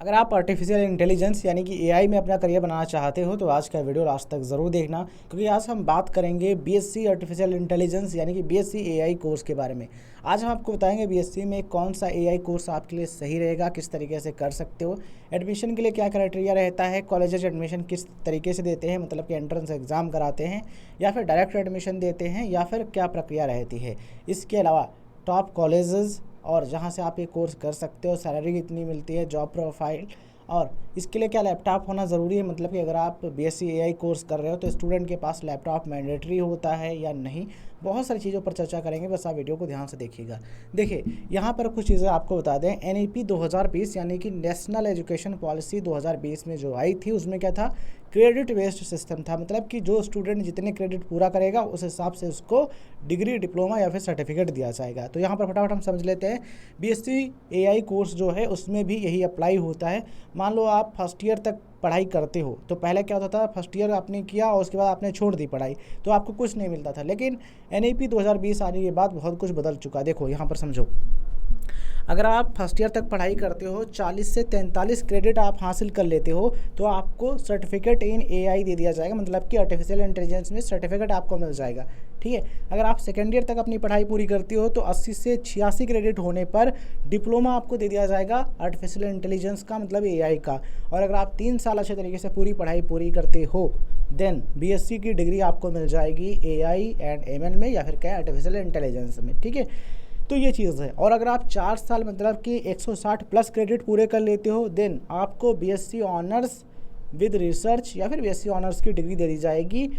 अगर आप artificial intelligence यानी कि एआई में अपना करियर बनाना चाहते हो तो आज का वीडियो लास्ट तक ज़रूर देखना, क्योंकि आज हम बात करेंगे बीएससी आर्टिफिशियल इंटेलिजेंस यानी कि बीएससी एआई कोर्स के बारे में। आज हम आपको बताएंगे बीएससी में कौन सा एआई कोर्स आपके लिए सही रहेगा, किस तरीके से कर सकते हो, एडमिशन के लिए क्या क्राइटेरिया रहता है, कॉलेजेज एडमिशन किस तरीके से देते हैं, मतलब कि एंट्रेंस एग्ज़ाम कराते हैं या फिर डायरेक्ट एडमिशन देते हैं या फिर क्या प्रक्रिया रहती है। इसके अलावा टॉप कॉलेजेस और जहाँ से आप ये कोर्स कर सकते हो, सैलरी कितनी मिलती है, जॉब प्रोफाइल, और इसके लिए क्या लैपटॉप होना ज़रूरी है, मतलब कि अगर आप बीएससी एआई कोर्स कर रहे हो तो स्टूडेंट के पास लैपटॉप मैंडेटरी होता है या नहीं। बहुत सारी चीज़ों पर चर्चा करेंगे, बस आप वीडियो को ध्यान से देखिएगा। देखिए यहाँ पर कुछ चीज़ें आपको बता दें। एनईपी 2020 यानी कि नेशनल एजुकेशन पॉलिसी 2020 में जो आई थी उसमें क्या था, क्रेडिट बेस्ड सिस्टम था, मतलब कि जो स्टूडेंट जितने क्रेडिट पूरा करेगा उस हिसाब से उसको डिग्री, डिप्लोमा या फिर सर्टिफिकेट दिया जाएगा। तो यहाँ पर फटाफट हम समझ लेते हैं। बीएससी एआई कोर्स जो है उसमें भी यही अप्लाई होता है। मान लो आप फर्स्ट ईयर तक पढ़ाई करते हो तो पहले क्या होता था, फर्स्ट ईयर आपने किया और उसके बाद आपने छोड़ दी पढ़ाई तो आपको कुछ नहीं मिलता था। लेकिन एनईपी 2020 आने के बाद बहुत कुछ बदल चुका। देखो यहाँ पर समझो, अगर आप फर्स्ट ईयर तक पढ़ाई करते हो, 40 से 43 क्रेडिट आप हासिल कर लेते हो तो आपको सर्टिफिकेट इन एआई दे दिया जाएगा, मतलब कि आर्टिफिशियल इंटेलिजेंस में सर्टिफिकेट आपको मिल जाएगा। ठीक है। अगर आप सेकेंड ईयर तक अपनी पढ़ाई पूरी करती हो तो 80 से 86 क्रेडिट होने पर डिप्लोमा आपको दे दिया जाएगा आर्टिफिशियल इंटेलिजेंस का, मतलब एआई का। और अगर आप 3 साल अच्छे तरीके से पूरी पढ़ाई पूरी करते हो देन बीएससी की डिग्री आपको मिल जाएगी एआई एंड एमएल में या फिर क्या आर्टिफिशियल इंटेलिजेंस में। ठीक है, तो ये चीज़ है। और अगर आप 4 साल मतलब कि 160 प्लस क्रेडिट पूरे कर लेते हो देन आपको बीएससी ऑनर्स विद रिसर्च या फिर बीएससी ऑनर्स की डिग्री दे दी जाएगी,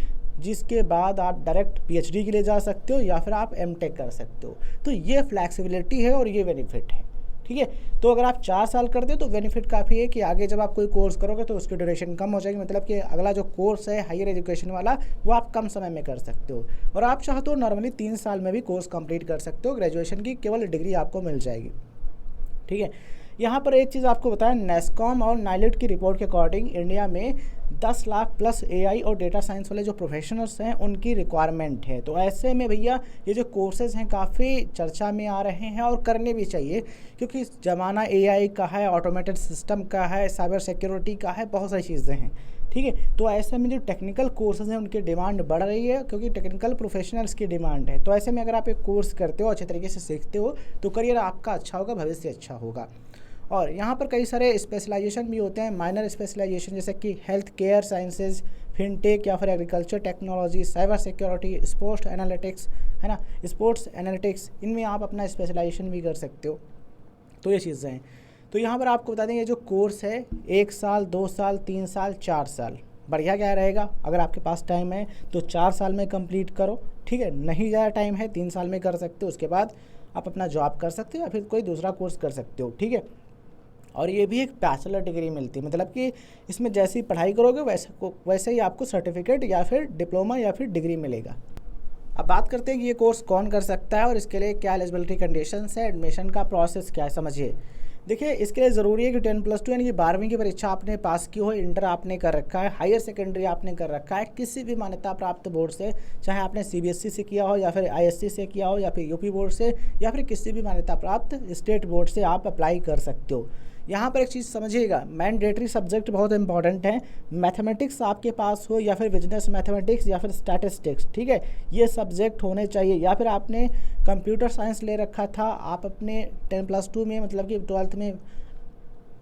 जिसके बाद आप डायरेक्ट पीएचडी के लिए जा सकते हो या फिर आप एमटेक कर सकते हो। तो ये फ्लैक्सिबिलिटी है और ये बेनिफिट है। ठीक है, तो अगर आप 4 साल करते हो तो बेनिफिट काफ़ी है कि आगे जब आप कोई कोर्स करोगे तो उसकी ड्यूरेशन कम हो जाएगी, मतलब कि अगला जो कोर्स है हायर एजुकेशन वाला वो आप कम समय में कर सकते हो। और आप चाहो तो नॉर्मली 3 साल में भी कोर्स कंप्लीट कर सकते हो, ग्रेजुएशन की केवल डिग्री आपको मिल जाएगी। ठीक है, यहाँ पर एक चीज़ आपको बताएं, नेस्कॉम और नाइलेट की रिपोर्ट के अकॉर्डिंग इंडिया में 10 लाख प्लस एआई और डेटा साइंस वाले जो प्रोफेशनल्स हैं उनकी रिक्वायरमेंट है। तो ऐसे में भैया ये जो कोर्सेज हैं काफ़ी चर्चा में आ रहे हैं और करने भी चाहिए, क्योंकि ज़माना एआई का है, ऑटोमेटेड सिस्टम का है, साइबर सिक्योरिटी का है, बहुत सारी चीज़ें हैं। ठीक है, तो ऐसे में जो टेक्निकल कोर्सेज हैं उनकी डिमांड बढ़ रही है, क्योंकि टेक्निकल प्रोफेशनल्स की डिमांड है। तो ऐसे में अगर आप एक कोर्स करते हो, अच्छे तरीके से सीखते हो तो करियर आपका अच्छा होगा, भविष्य अच्छा होगा। और यहाँ पर कई सारे स्पेशलाइजेशन भी होते हैं, माइनर स्पेशलाइजेशन, जैसे कि हेल्थ केयर साइंसेज, फिनटेक या फिर agriculture technology, cyber security, sports analytics, है ना, स्पोर्ट्स एनालिटिक्स, इनमें आप अपना स्पेशलाइजेशन भी कर सकते हो। तो ये चीज़ें हैं। तो यहाँ पर आपको बता दें, ये जो कोर्स है 1 साल, 2 साल, 3 साल, 4 साल, बढ़िया क्या रहेगा, अगर आपके पास टाइम है तो 4 साल में कंप्लीट करो। ठीक है, नहीं ज़्यादा टाइम है 3 साल में कर सकते हो, उसके बाद आप अपना जॉब कर सकते हो या फिर कोई दूसरा कोर्स कर सकते हो। ठीक है, और ये भी एक बैचलर डिग्री मिलती है, मतलब कि इसमें जैसी पढ़ाई करोगे वैसे ही आपको सर्टिफिकेट या फिर डिप्लोमा या फिर डिग्री मिलेगा। अब बात करते हैं कि ये कोर्स कौन कर सकता है और इसके लिए क्या एलिजिबिलिटी कंडीशंस है, एडमिशन का प्रोसेस क्या है, समझिए। देखिए, इसके लिए ज़रूरी है कि 10+2 यानी कि 12वीं की परीक्षा आपने पास की हो, इंटर आपने कर रखा है, हायर सेकेंडरी आपने कर रखा है किसी भी मान्यता प्राप्त बोर्ड से, चाहे आपने सीबीएसई से किया हो या फिर आईएससी से किया हो या फिर यूपी बोर्ड से या फिर किसी भी मान्यता प्राप्त स्टेट बोर्ड से आप अप्लाई कर सकते हो। यहाँ पर एक चीज़ समझिएगा, मैंडेटरी सब्जेक्ट बहुत इंपॉर्टेंट है। मैथमेटिक्स आपके पास हो या फिर बिजनेस मैथमेटिक्स या फिर स्टैटिस्टिक्स, ठीक है, ये सब्जेक्ट होने चाहिए। या फिर आपने कंप्यूटर साइंस ले रखा था, आप अपने 10+2 में मतलब कि 12th में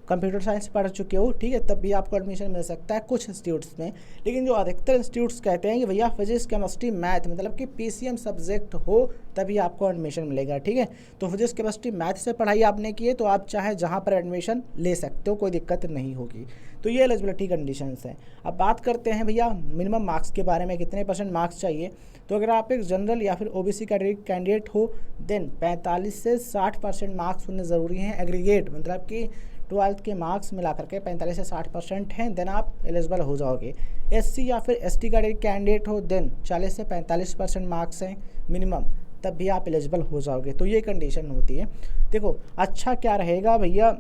कंप्यूटर साइंस पढ़ चुके हो, ठीक है, तब भी आपको एडमिशन मिल सकता है कुछ इंस्टीट्यूट्स में। लेकिन जो अधिकतर इंस्टीट्यूट्स कहते हैं कि भैया फिजिक्स, केमिस्ट्री, मैथ, मतलब कि पीसीएम सब्जेक्ट हो तभी आपको एडमिशन मिलेगा। ठीक है, तो फिजिक्स, केमिस्ट्री, मैथ से पढ़ाई आपने की है तो आप चाहे जहाँ पर एडमिशन ले सकते हो, कोई दिक्कत नहीं होगी। तो ये एलिजिबिलिटी कंडीशंस हैं। अब बात करते हैं भैया मिनिमम मार्क्स के बारे में, कितने % मार्क्स चाहिए। तो अगर आप एक जनरल या फिर ओबीसी कैंडिडेट हो देन 45 से 60% मार्क्स होने ज़रूरी हैं एग्रीगेट, मतलब कि 12th के मार्क्स मिला करके 45 से 60% हैं, देन आप एलिजिबल हो जाओगे। एससी या फिर एसटी का कैंडिडेट हो देन 40 से 45% मार्क्स हैं मिनिमम, तब भी आप एलिजिबल हो जाओगे। तो ये कंडीशन होती है। देखो अच्छा क्या रहेगा भैया,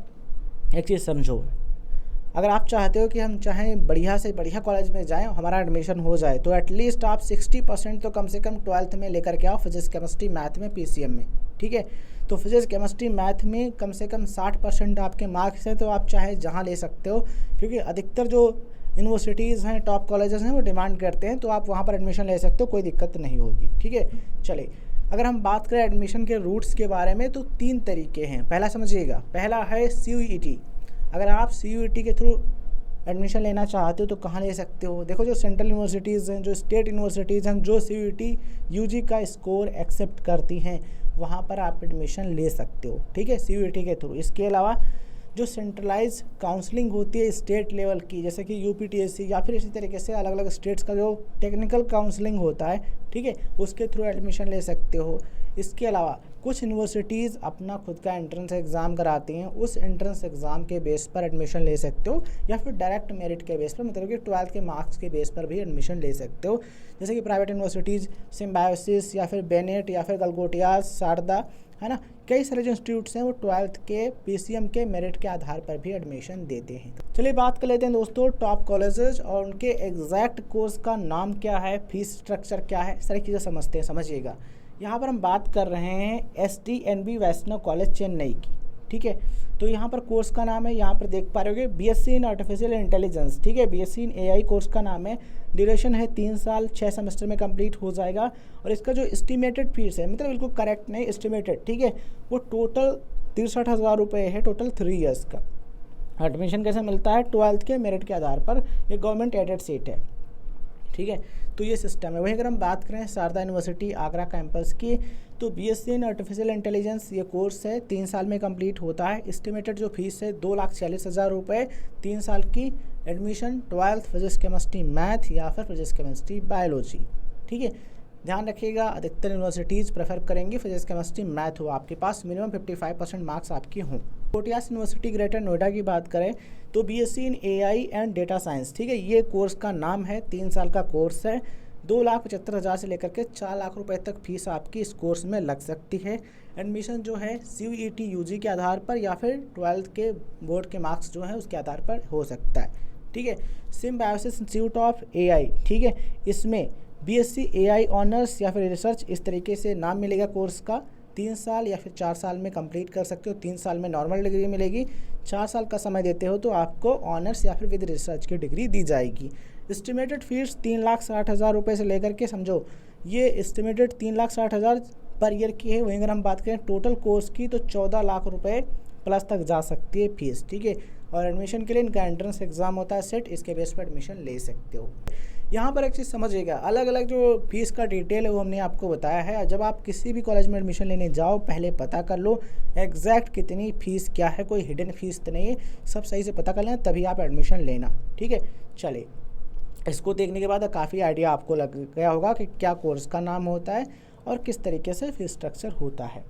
एक चीज़ समझो, अगर आप चाहते हो कि हम चाहें बढ़िया से बढ़िया कॉलेज में जाएं, हमारा एडमिशन हो जाए, तो एटलीस्ट आप 60% तो कम से कम 12th में लेकर के आओ, फिजिक्स, केमिस्ट्री, मैथ में, पीसीएम में। ठीक है, तो फिजिक्स केमिस्ट्री मैथ में कम से कम 60% आपके मार्क्स हैं तो आप चाहे जहाँ ले सकते हो, क्योंकि अधिकतर जो यूनिवर्सिटीज़ हैं, टॉप कॉलेजेस हैं, वो डिमांड करते हैं, तो आप वहाँ पर एडमिशन ले सकते हो, कोई दिक्कत नहीं होगी। ठीक है, चलिए अगर हम बात करें एडमिशन के रूट्स के बारे में तो 3 तरीके हैं। पहला समझिएगा, पहला है CUET। अगर आप CUET के थ्रू एडमिशन लेना चाहते हो तो कहाँ ले सकते हो? देखो, जो सेंट्रल यूनिवर्सिटीज़ हैं, जो स्टेट यूनिवर्सिटीज़ हैं, जो CUET UG का स्कोर एक्सेप्ट करती हैं, वहाँ पर आप एडमिशन ले सकते हो। ठीक है, CUET के थ्रू। इसके अलावा जो सेंट्रलाइज काउंसलिंग होती है स्टेट लेवल की, जैसे कि UPTSC या फिर इसी तरीके से अलग अलग स्टेट्स का जो टेक्निकल काउंसलिंग होता है, ठीक है, उसके थ्रू एडमिशन ले सकते हो। इसके अलावा कुछ यूनिवर्सिटीज़ अपना खुद का एंट्रेंस एग्ज़ाम कराती हैं, उस एंट्रेंस एग्ज़ाम के बेस पर एडमिशन ले सकते हो, या फिर डायरेक्ट मेरिट के बेस पर, मतलब कि 12th के मार्क्स के बेस पर भी एडमिशन ले सकते हो। जैसे कि प्राइवेट यूनिवर्सिटीज़ सिम्बायोसिस या फिर बेनेट या फिर गलगोटिया, शारदा, है ना, कई सारे जो इंस्टीट्यूट्स हैं वो 12th के PCM के मेरिट के आधार पर भी एडमिशन देते हैं। चलिए बात कर लेते हैं दोस्तों टॉप कॉलेजेस और उनके एग्जैक्ट कोर्स का नाम क्या है, फीस स्ट्रक्चर क्या है, सारी चीज़ें समझते हैं। समझिएगा, यहाँ पर हम बात कर रहे हैं STNB वैष्णव कॉलेज चेन्नई की। ठीक है, तो यहाँ पर कोर्स का नाम है, यहाँ पर देख पा रहे होगे, BSc इन आर्टिफिशियल इंटेलिजेंस। ठीक है, BSc इन AI कोर्स का नाम है। ड्यूरेशन है 3 साल, 6 सेमेस्टर में कंप्लीट हो जाएगा। और इसका जो एस्टिमेटेड फीस है, मतलब बिल्कुल करेक्ट नहीं, एस्टिमेटेड, ठीक है, वो टोटल 63,000 रुपये है, टोटल 3 ईयर्स का। एडमिशन कैसे मिलता है? 12th के मेरिट के आधार पर, ये गवर्नमेंट एडेड सीट है। ठीक है, तो ये सिस्टम है। वहीं अगर हम बात करें शारदा यूनिवर्सिटी आगरा कैंपस की, तो BSc इन आर्टिफिशियल इंटेलिजेंस ये कोर्स है, 3 साल में कंप्लीट होता है। एस्टिमेटेड जो फीस है 2,40,000 रुपये, 3 साल की। Admission 12th physics chemistry math या फिर फिजिक्स केमिस्ट्री बायोलॉजी। ठीक है, ध्यान रखिएगा, अधिकतर यूनिवर्सिटीज़ प्रेफर करेंगी फिजिक्स केमिस्ट्री मैथ हो आपके पास, मिनिमम 55% मार्क्स आपकी हों। कोटियास यूनिवर्सिटी ग्रेटर नोएडा की बात करें तो BSc in AI and data science. ठीक है, ये कोर्स का नाम है, 3 साल का कोर्स है। 2,75,000 से लेकर के 4 लाख रुपए तक फीस आपकी इस कोर्स में लग सकती है। एडमिशन जो है CUET UG के आधार पर या फिर 12th के बोर्ड के मार्क्स जो है उसके आधार पर हो सकता है। ठीक है, सिम्बायोसिस इंस्टीट्यूट ऑफ AI, ठीक है, इसमें BSc AI ऑनर्स या फिर रिसर्च, इस तरीके से नाम मिलेगा कोर्स का। 3 साल या फिर 4 साल में कंप्लीट कर सकते हो। 3 साल में नॉर्मल डिग्री मिलेगी, 4 साल का समय देते हो तो आपको ऑनर्स या फिर विद रिसर्च की डिग्री दी जाएगी। एस्टिमेटेड फीस 3,60,000 रुपये से लेकर के, समझो ये एस्टिमेटेड 3,60,000 पर ईयर की है। वहीं अगर हम बात करें टोटल कोर्स की तो 14 लाख रुपये प्लस तक जा सकती है फीस। ठीक है, और एडमिशन के लिए इनका एंट्रेंस एग्ज़ाम होता है सेट, इसके बेस पर एडमिशन ले सकते हो। यहाँ पर एक चीज़ समझिएगा, अलग अलग जो फीस का डिटेल है वो हमने आपको बताया है। जब आप किसी भी कॉलेज में एडमिशन लेने जाओ, पहले पता कर लो एग्जैक्ट कितनी फ़ीस क्या है, कोई हिडन फीस तो नहीं है, सब सही से पता कर लेना तभी आप एडमिशन लेना। ठीक है, चलिए इसको देखने के बाद काफ़ी आइडिया आपको लग गया होगा कि क्या कोर्स का नाम होता है और किस तरीके से फीस स्ट्रक्चर होता है।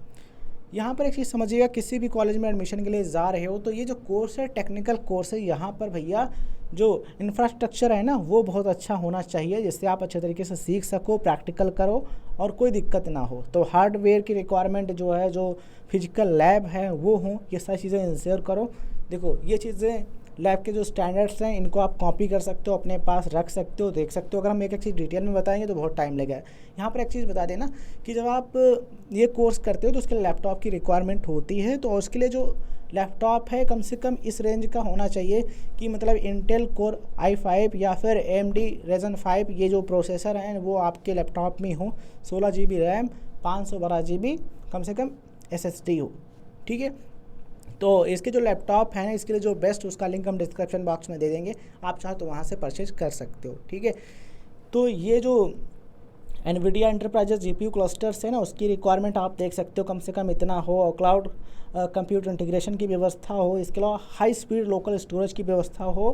यहाँ पर एक चीज़ समझिएगा, किसी भी कॉलेज में एडमिशन के लिए जा रहे हो तो ये जो कोर्स है टेक्निकल कोर्स है, यहाँ पर भैया जो इंफ्रास्ट्रक्चर है ना वो बहुत अच्छा होना चाहिए, जिससे आप अच्छे तरीके से सीख सको, प्रैक्टिकल करो और कोई दिक्कत ना हो। तो हार्डवेयर की रिक्वायरमेंट जो है, जो फिजिकल लैब है वो हों, ये सारी चीज़ें इंश्योर करो। देखो ये चीज़ें लैब के जो स्टैंडर्ड्स हैं इनको आप कॉपी कर सकते हो, अपने पास रख सकते हो, देख सकते हो। अगर हम एक एक चीज़ डिटेल में बताएंगे तो बहुत टाइम लगेगा। यहाँ पर एक चीज़ बता देना कि जब आप ये कोर्स करते हो तो उसके लिए लैपटॉप की रिक्वायरमेंट होती है, तो उसके लिए जो लैपटॉप है कम से कम इस रेंज का होना चाहिए कि मतलब इंटेल कोर i5 या फिर AMD Ryzen 5 ये जो प्रोसेसर हैं वो आपके लैपटॉप में हो। 16 GB रैम, 512 GB कम से कम SSD हो। ठीक है, तो इसके जो लैपटॉप हैं इसके लिए जो बेस्ट, उसका लिंक हम डिस्क्रिप्शन बॉक्स में दे देंगे, आप चाहो तो वहाँ से परचेज कर सकते हो। ठीक है, तो ये जो NVIDIA एंटरप्राइजेस GPU क्लस्टर्स है ना, उसकी रिक्वायरमेंट आप देख सकते हो, कम से कम इतना हो, और क्लाउड कंप्यूटर इंटीग्रेशन की व्यवस्था हो, इसके अलावा हाई स्पीड लोकल स्टोरेज की व्यवस्था हो,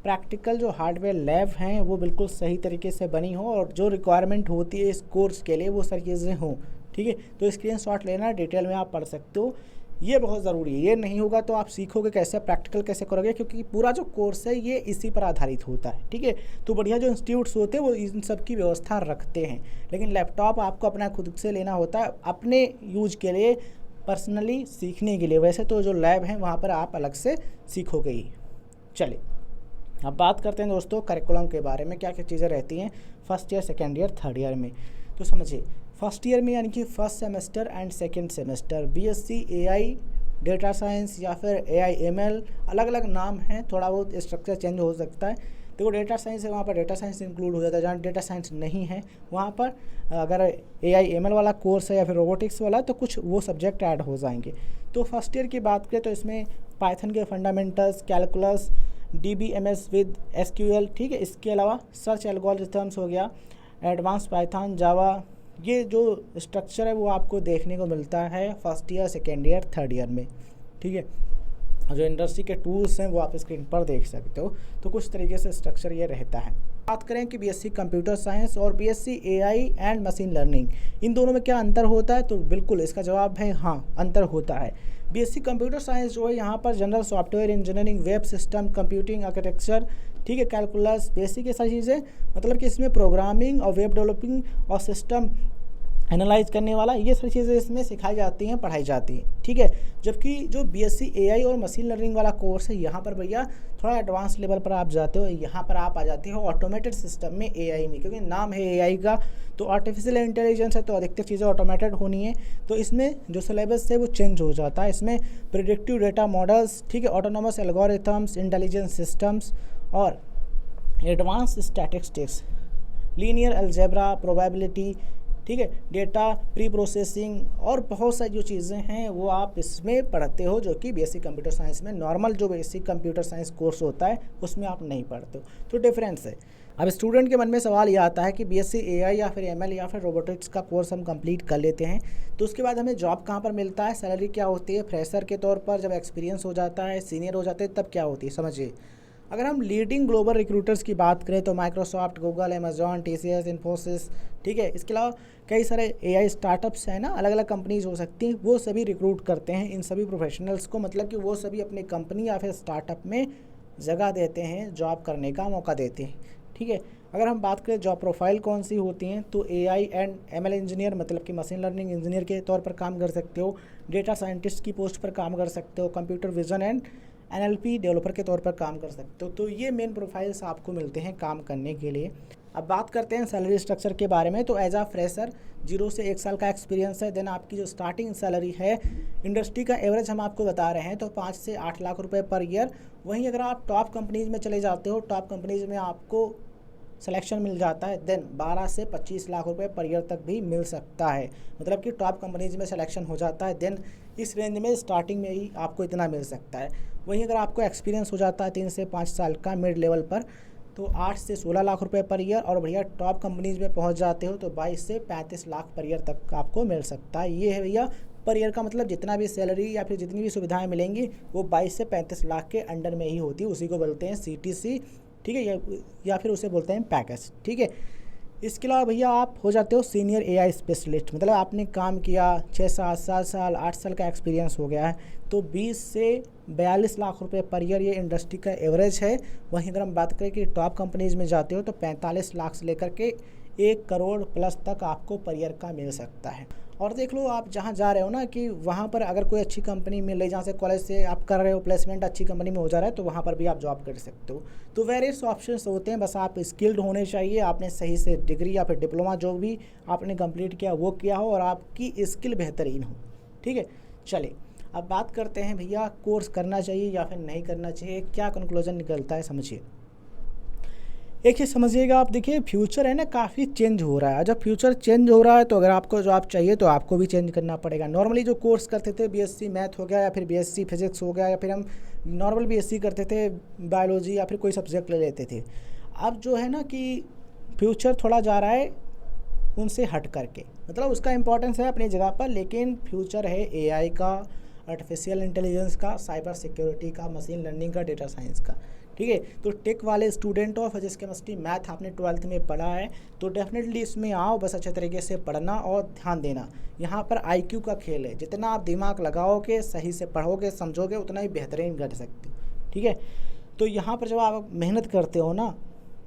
प्रैक्टिकल जो हार्डवेयर लैब हैं वो बिल्कुल सही तरीके से बनी हो, और जो रिक्वायरमेंट होती है इस कोर्स के लिए वो सारी चीज़ें हों। ठीक है, तो स्क्रीनशॉट लेना, डिटेल में आप पढ़ सकते हो, ये बहुत ज़रूरी है। ये नहीं होगा तो आप सीखोगे कैसे, प्रैक्टिकल कैसे करोगे, क्योंकि पूरा जो कोर्स है ये इसी पर आधारित होता है। ठीक है, तो बढ़िया जो इंस्टीट्यूट्स होते हैं वो इन सब की व्यवस्था रखते हैं, लेकिन लैपटॉप आपको अपना खुद से लेना होता है, अपने यूज के लिए, पर्सनली सीखने के लिए। वैसे तो जो लैब हैं वहाँ पर आप अलग से सीखोगे ही। चलिए अब बात करते हैं दोस्तों करिकुलम के बारे में, क्या क्या चीज़ें रहती हैं first year, second year, third year में। तो समझिए फर्स्ट ईयर में यानी कि first semester and second semester BSc AI data science या फिर एआई एमएल, अलग अलग नाम हैं, थोड़ा बहुत स्ट्रक्चर चेंज हो सकता है। देखो डेटा साइंस है, वहाँ पर डेटा साइंस इंक्लूड हो जाता है। जहाँ डेटा साइंस नहीं है वहाँ पर अगर एआई एमएल वाला कोर्स है या फिर रोबोटिक्स वाला तो कुछ वो सब्जेक्ट ऐड हो जाएंगे। तो फर्स्ट ईयर की बात करें तो इसमें पाइथन के fundamentals, calculus, DBMS with SQL, ठीक है। इसके अलावा सर्च एल्गोरिथम्स हो गया, एडवांस पाइथन, जावा, ये जो स्ट्रक्चर है वो आपको देखने को मिलता है first year, second year, third year में, ठीक है। जो इंडस्ट्री के टूल्स हैं वो आप स्क्रीन पर देख सकते हो। तो कुछ तरीके से स्ट्रक्चर ये रहता है। बात करें कि बीएससी कंप्यूटर साइंस और BSc AI and machine learning, इन दोनों में क्या अंतर होता है, तो बिल्कुल इसका जवाब है हाँ, अंतर होता है। बीएससी कंप्यूटर साइंस जो है यहाँ पर general software engineering, web system, computing architecture, ठीक है, कैलकुलस, बेसिक ये सारी चीज़ें, मतलब कि इसमें प्रोग्रामिंग और वेब डेवलपिंग और सिस्टम एनालाइज करने वाला, ये सारी चीज़ें इसमें सिखाई जाती हैं, पढ़ाई जाती हैं, ठीक है। जबकि जो बीएससी एआई और मशीन लर्निंग वाला कोर्स है यहाँ पर भैया थोड़ा एडवांस लेवल पर आप जाते हो। यहाँ पर आप आ जाते हो ऑटोमेटेड सिस्टम में, एआई में, क्योंकि नाम है एआई का, तो आर्टिफिशियल इंटेलिजेंस है तो अधिकतर चीज़ें ऑटोमेटेड होनी है। तो इसमें जो सिलेबस है वो चेंज हो जाता है। इसमें प्रेडिक्टिव डेटा मॉडल्स, ठीक है, ऑटोनोमस एल्गोरिथम्स, इंटेलिजेंस सिस्टम्स और advance statistics, linear algebra, probability, ठीक है, डेटा प्री प्रोसेसिंग और बहुत सारी जो चीज़ें हैं वो आप इसमें पढ़ते हो, जो कि बेसिक कंप्यूटर साइंस में, नॉर्मल जो बेसिक कंप्यूटर साइंस कोर्स होता है उसमें आप नहीं पढ़ते हो। तो डिफरेंस है। अब स्टूडेंट के मन में सवाल ये आता है कि बीएससी एआई या फिर एमएल या फिर रोबोटिक्स का कोर्स हम कंप्लीट कर लेते हैं तो उसके बाद हमें जॉब कहाँ पर मिलता है, सैलरी क्या होती है, फ्रेशर के तौर पर, जब एक्सपीरियंस हो जाता है, सीनियर हो जाते हैं, तब क्या होती है, समझिए। अगर हम लीडिंग ग्लोबल रिक्रूटर्स की बात करें तो Microsoft, Google, Amazon, TCS, Infosys, ठीक है, इसके अलावा कई सारे एआई स्टार्टअप्स हैं ना, अलग अलग कंपनीज हो सकती हैं, वो सभी रिक्रूट करते हैं इन सभी प्रोफेशनल्स को। मतलब कि वो सभी अपनी कंपनी या फिर स्टार्टअप में जगह देते हैं, जॉब करने का मौका देते हैं, ठीक है। अगर हम बात करें जॉब प्रोफाइल कौन सी होती हैं तो एआई एंड एमएल इंजीनियर, मतलब कि मशीन लर्निंग इंजीनियर के तौर पर काम कर सकते हो, डेटा साइंटिस्ट की पोस्ट पर काम कर सकते हो, computer vision and NLP developer के तौर पर काम कर सकते हो। तो ये मेन प्रोफाइल्स आपको मिलते हैं काम करने के लिए। अब बात करते हैं सैलरी स्ट्रक्चर के बारे में। तो एज आ फ्रेशर 0 से 1 साल का एक्सपीरियंस है, देन आपकी जो स्टार्टिंग सैलरी है, इंडस्ट्री का एवरेज हम आपको बता रहे हैं तो 5 से 8 लाख रुपए पर ईयर। वहीं अगर आप टॉप कंपनीज़ में चले जाते हो, टॉप कंपनीज़ में आपको सिलेक्शन मिल जाता है, देन 12 से 25 लाख रुपए पर ईयर तक भी मिल सकता है। मतलब कि टॉप कंपनीज़ में सिलेक्शन हो जाता है, देन इस रेंज में स्टार्टिंग में ही आपको इतना मिल सकता है। वहीं अगर आपको एक्सपीरियंस हो जाता है 3 से 5 साल का मिड लेवल पर तो 8 से 16 लाख रुपए पर ईयर, और भैया टॉप कंपनीज़ में पहुंच जाते हो तो 22 से 35 लाख पर ईयर तक आपको मिल सकता है। ये है भैया पर ईयर का मतलब, जितना भी सैलरी या फिर जितनी भी सुविधाएं मिलेंगी वो 22 से 35 लाख के अंडर में ही होती है। उसी को बोलते हैं सीटीसी, ठीक है, या फिर उसे बोलते हैं पैकेज, ठीक है। इसके अलावा भैया आप हो जाते हो सीनियर एआई स्पेशलिस्ट, मतलब आपने काम किया 6 साल 7 साल 8 साल का एक्सपीरियंस हो गया है तो 20 से 42 लाख रुपए पर ईयर ये इंडस्ट्री का एवरेज है। वहीं अगर हम बात करें कि टॉप कंपनीज़ में जाते हो तो 45 लाख से लेकर के 1 करोड़ प्लस तक आपको पर ईयर का मिल सकता है। और देख लो आप जहाँ जा रहे हो ना कि वहाँ पर अगर कोई अच्छी कंपनी मिल रही, जहाँ से कॉलेज से आप कर रहे हो प्लेसमेंट अच्छी कंपनी में हो जा रहा है तो वहाँ पर भी आप जॉब कर सकते हो। तो वेरियस ऑप्शंस होते हैं, बस आप स्किल्ड होने चाहिए, आपने सही से डिग्री या फिर डिप्लोमा जो भी आपने कंप्लीट किया वो किया हो और आपकी स्किल बेहतरीन हो, ठीक है। चलिए अब बात करते हैं भैया कोर्स करना चाहिए या फिर नहीं करना चाहिए, क्या कंक्लूजन निकलता है, समझिए। एक चीज़ समझिएगा आप, देखिए फ्यूचर है ना काफ़ी चेंज हो रहा है। जब फ्यूचर चेंज हो रहा है तो अगर आपको जॉब चाहिए तो आपको भी चेंज करना पड़ेगा। नॉर्मली जो कोर्स करते थे बीएससी मैथ हो गया या फिर बीएससी फिजिक्स हो गया या फिर हम नॉर्मल बीएससी करते थे बायोलॉजी या फिर कोई सब्जेक्ट ले लेते थे। अब जो है ना कि फ्यूचर थोड़ा जा रहा है उनसे हट करके, मतलब उसका इम्पोर्टेंस है अपनी जगह पर, लेकिन फ्यूचर है एआई का, आर्टिफिशियल इंटेलिजेंस का, साइबर सिक्योरिटी का, मशीन लर्निंग का, डेटा साइंस का, ठीक है। तो टेक वाले स्टूडेंट हो, फिजिक्स केमिस्ट्री मैथ आपने 12th में पढ़ा है तो डेफिनेटली इसमें आओ, बस अच्छे तरीके से पढ़ना और ध्यान देना। यहाँ पर आईक्यू का खेल है, जितना आप दिमाग लगाओगे, सही से पढ़ोगे, समझोगे, उतना ही बेहतरीन कर सकते हो, ठीक है। तो यहाँ पर जब आप मेहनत करते हो ना,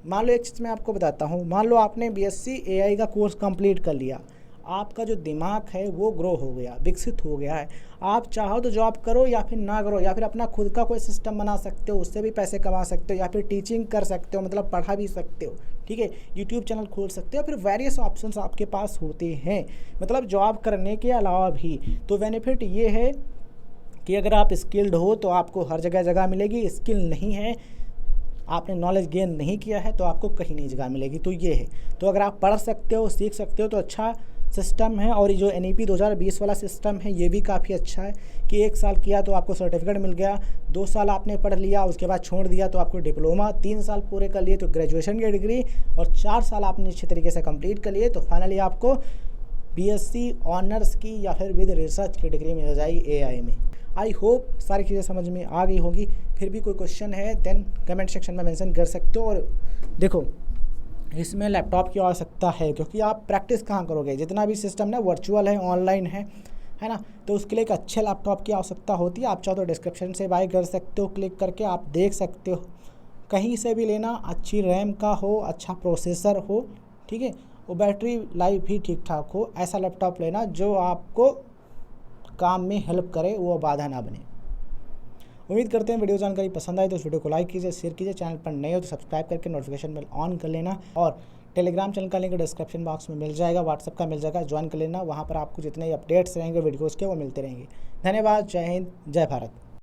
मान लो एक चीज़ मैं आपको बताता हूँ, मान लो आपने बीएससी एआई का कोर्स कंप्लीट कर लिया, आपका जो दिमाग है वो ग्रो हो गया, विकसित हो गया है। आप चाहो तो जॉब करो या फिर ना करो, या फिर अपना खुद का कोई सिस्टम बना सकते हो, उससे भी पैसे कमा सकते हो, या फिर टीचिंग कर सकते हो, मतलब पढ़ा भी सकते हो, ठीक है। यूट्यूब चैनल खोल सकते हो, फिर वेरियस ऑप्शंस आपके पास होते हैं, मतलब जॉब करने के अलावा भी। तो बेनिफिट ये है कि अगर आप स्किल्ड हो तो आपको हर जगह जगह मिलेगी, स्किल नहीं है, आपने नॉलेज गेन नहीं किया है तो आपको कहीं नहीं जगह मिलेगी। तो ये है, तो अगर आप पढ़ सकते हो, सीख सकते हो तो अच्छा सिस्टम है। और ये जो NEP 2020 वाला सिस्टम है ये भी काफ़ी अच्छा है कि 1 साल किया तो आपको सर्टिफिकेट मिल गया, 2 साल आपने पढ़ लिया उसके बाद छोड़ दिया तो आपको डिप्लोमा, 3 साल पूरे कर लिए तो ग्रेजुएशन की डिग्री, और 4 साल आपने अच्छे तरीके से कंप्लीट कर लिए तो फाइनली आपको BSc ऑनर्स की या फिर विद रिसर्च की डिग्री मिल जाएगी AI में। आई होप सारी चीज़ें समझ में आ गई होगी। फिर भी कोई क्वेश्चन है देन कमेंट सेक्शन में मेंशन कर सकते हो। और देखो, इसमें लैपटॉप की आवश्यकता है क्योंकि आप प्रैक्टिस कहाँ करोगे, जितना भी सिस्टम ना वर्चुअल है, ऑनलाइन है ना, तो उसके लिए एक अच्छे लैपटॉप की आवश्यकता होती है। आप चाहो तो डिस्क्रिप्शन से बाय कर सकते हो, क्लिक करके आप देख सकते हो, कहीं से भी लेना, अच्छी रैम का हो, अच्छा प्रोसेसर हो, ठीक है, और बैटरी लाइफ भी ठीक ठाक हो, ऐसा लैपटॉप लेना जो आपको काम में हेल्प करे, वो बाधा ना बने। उम्मीद करते हैं वीडियो जानकारी पसंद आए तो इस वीडियो को लाइक कीजिए, शेयर कीजिए, चैनल पर नए हो तो सब्सक्राइब करके नोटिफिकेशन बेल ऑन कर लेना, और टेलीग्राम चैनल का लिंक डिस्क्रिप्शन बॉक्स में मिल जाएगा, व्हाट्सअप का मिल जाएगा, ज्वाइन कर लेना। वहाँ पर आपको जितने अपडेट्स रहेंगे वीडियोज़ के वो मिलते रहेंगे। धन्यवाद, जय हिंद, जय भारत।